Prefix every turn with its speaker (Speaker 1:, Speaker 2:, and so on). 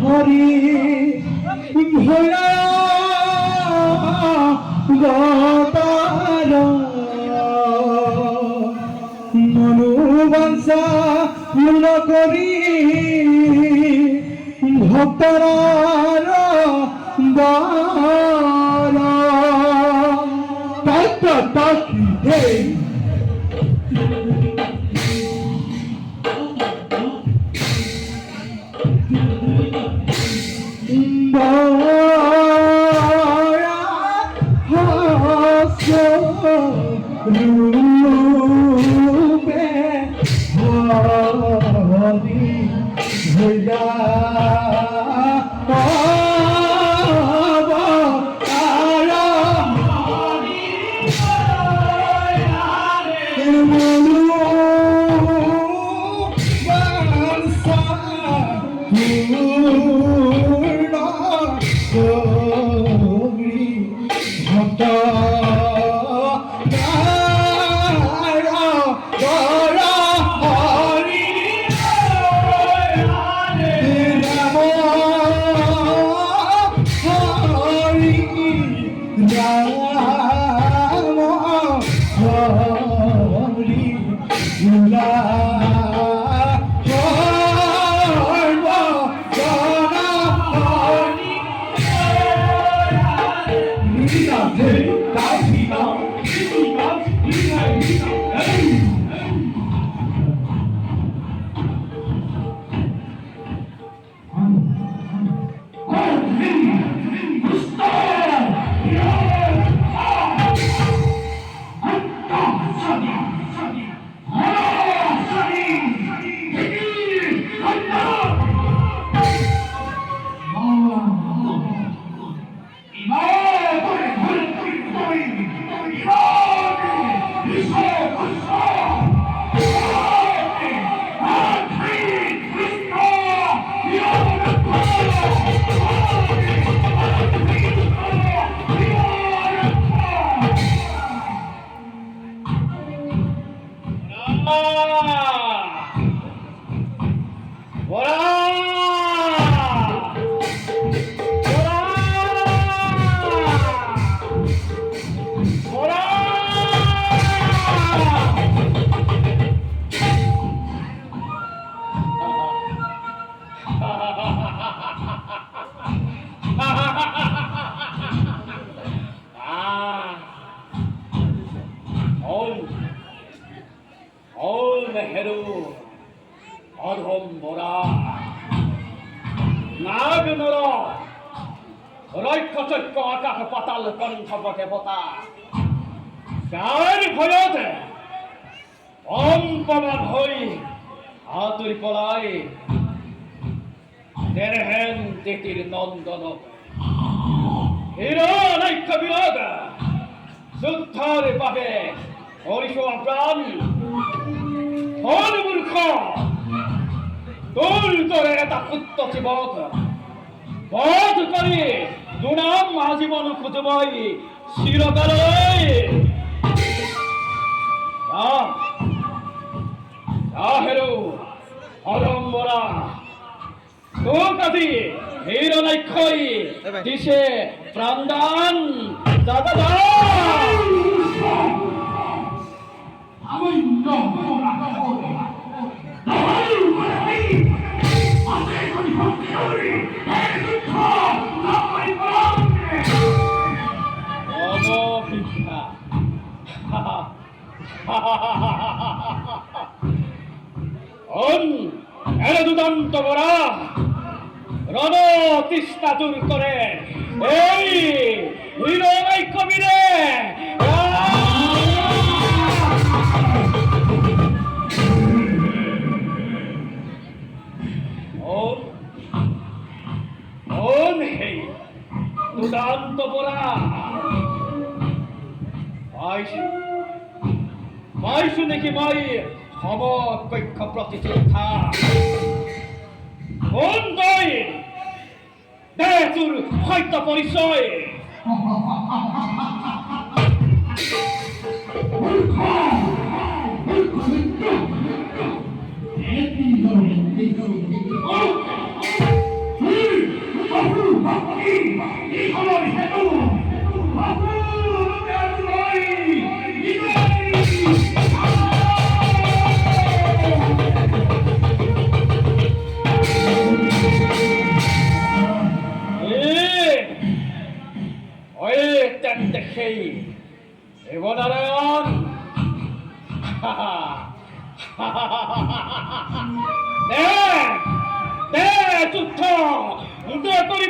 Speaker 1: হরি ভয়া গতার মনোবাঞ্ছা পূর্ণ করি ভক্তরার দ্বার তাকি হে রূপে হরি ভয়া
Speaker 2: হেরু অধম বরা নাগ নর রৈক্ষচৈক্য আকাশ পাতাল কণ্ঠব দেবতা যার ভয়তে অম্পমান হই আতুরি পলায় দেরহেন তেতির নন্দন হিরো নৈক্য বিরোধ যুদ্ধর পাবে হরিষম প্রাণ তোর মূর্খ তোর তোরে এটা পুত্র জীবক বধ করি দুনাম মহাজীবন খুঁজবই চিরকালই হেরু অরম্বরা তোকাদি হিরো নৈক্ষই দিশে প্রাণদান দাদা দুদন্ত বরা রণ তৃষ্ণা দূর করে এই হিরো কবিরে দুদান্ত বরা পাইছো নেকি মই সমকক্ষ প্ৰতিযোদ্ধা কোন তই দে তোৰ সত্য পৰিচয় দেখি দেবনারায়ণ দে যুদ্ধ দে করি